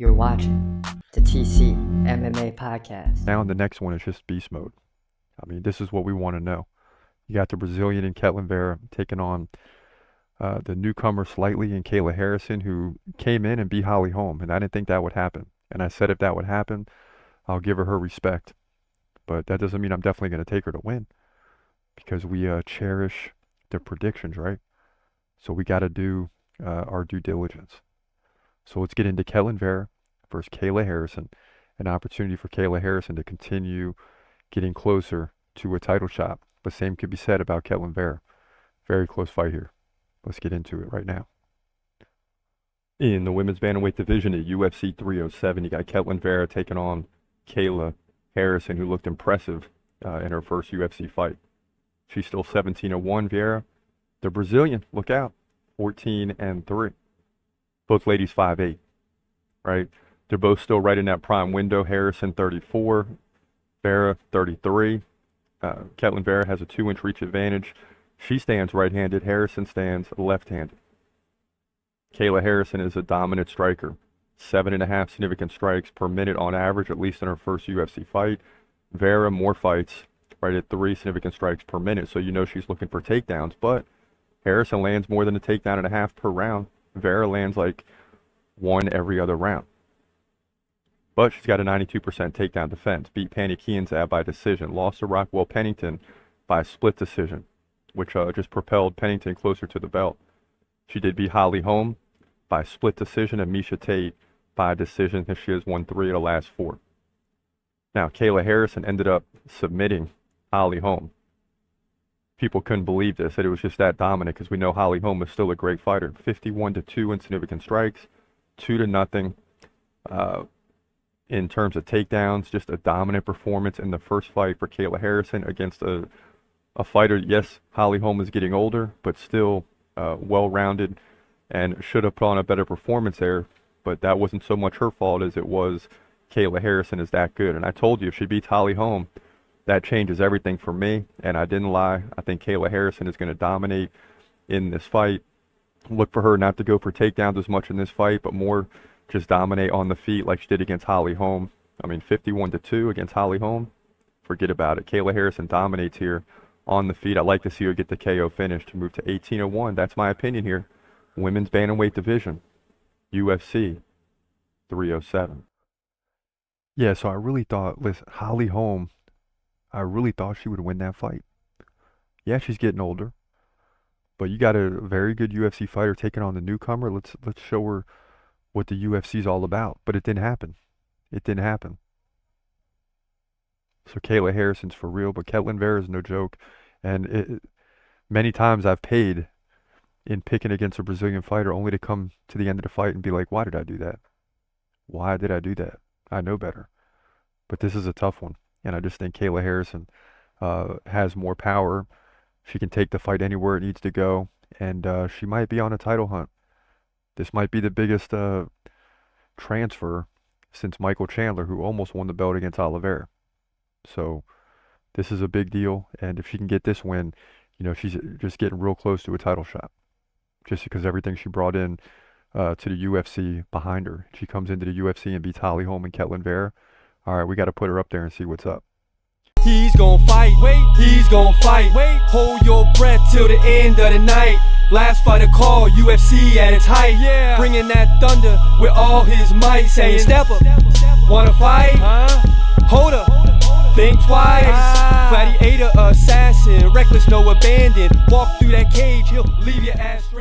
You're watching the TC MMA podcast. Now the next one is just beast mode. I mean, this is what we want to know. You got the Brazilian in Ketlen Vieira taking on the newcomer slightly in Kayla Harrison, who came in and beat Holly Holm, and I didn't think that would happen. And I said if that would happen, I'll give her respect. But that doesn't mean I'm definitely going to take her to win, because we cherish the predictions, right? So we got to do our due diligence. So let's get into Ketlen Vieira versus Kayla Harrison, an opportunity for Kayla Harrison to continue getting closer to a title shot. But same could be said about Ketlen Vieira. Very close fight here. Let's get into it right now. In the women's bantamweight division at UFC 307, you got Ketlen Vieira taking on Kayla Harrison, who looked impressive in her first UFC fight. She's still 17-1, Vieira. The Brazilian, look out, 14-3. Both ladies 5'8", right? They're both still right in that prime window. Harrison 34, Vieira 33. Ketlen Vieira has a 2-inch reach advantage. She stands right-handed. Harrison stands left-handed. Kayla Harrison is a dominant striker. 7.5 significant strikes per minute on average, at least in her first UFC fight. Vieira, more fights, right at 3 significant strikes per minute. So you know she's looking for takedowns. But Harrison lands more than a takedown and a half per round. Vieira lands like one every other round. But she's got a 92% takedown defense. Beat Pannie Kianzad by decision. Lost to Rockwell Pennington by a split decision, which just propelled Pennington closer to the belt. She did beat Holly Holm by split decision and Miesha Tate by decision, and she has won 3 of the last 4. Now, Kayla Harrison ended up submitting Holly Holm. People couldn't believe this, that it was just that dominant, because we know Holly Holm is still a great fighter. 51-2 in significant strikes, 2-0 in terms of takedowns. Just a dominant performance in the first fight for Kayla Harrison against a fighter. Yes, Holly Holm is getting older, but still well-rounded, and should have put on a better performance there. But that wasn't so much her fault as it was Kayla Harrison is that good. And I told you, if she beats Holly Holm, that changes everything for me, and I didn't lie. I think Kayla Harrison is going to dominate in this fight. Look for her not to go for takedowns as much in this fight, but more just dominate on the feet like she did against Holly Holm. I mean, 51-2 against Holly Holm, forget about it. Kayla Harrison dominates here on the feet. I'd like to see her get the KO finish to move to 18-1. That's my opinion here. Women's bantamweight division, UFC 307. Yeah, so I really thought, listen, Holly Holm, I really thought she would win that fight. Yeah, she's getting older, but you got a very good UFC fighter taking on the newcomer. Let's show her what the UFC's all about. But it didn't happen. It didn't happen. So Kayla Harrison's for real, but Ketlen Vieira is no joke. And many times I've paid in picking against a Brazilian fighter only to come to the end of the fight and be like, why did I do that? Why did I do that? I know better. But this is a tough one. And I just think Kayla Harrison has more power. She can take the fight anywhere it needs to go. And she might be on a title hunt. This might be the biggest transfer since Michael Chandler, who almost won the belt against Oliveira. So this is a big deal. And if she can get this win, you know, she's just getting real close to a title shot. Just because everything she brought in to the UFC behind her. She comes into the UFC and beats Holly Holm and Ketlen Vieira. All right, we got to put her up there and see what's up. He's gon' fight, wait, he's gon' fight, wait. Hold your breath till the end of the night. Last fight of call, UFC at its height. Yeah. Bringing that thunder with all his might. Saying, step up, wanna fight? Hold up, think twice. Gladiator, assassin, reckless, no abandon. Walk through that cage, he'll leave your ass straight.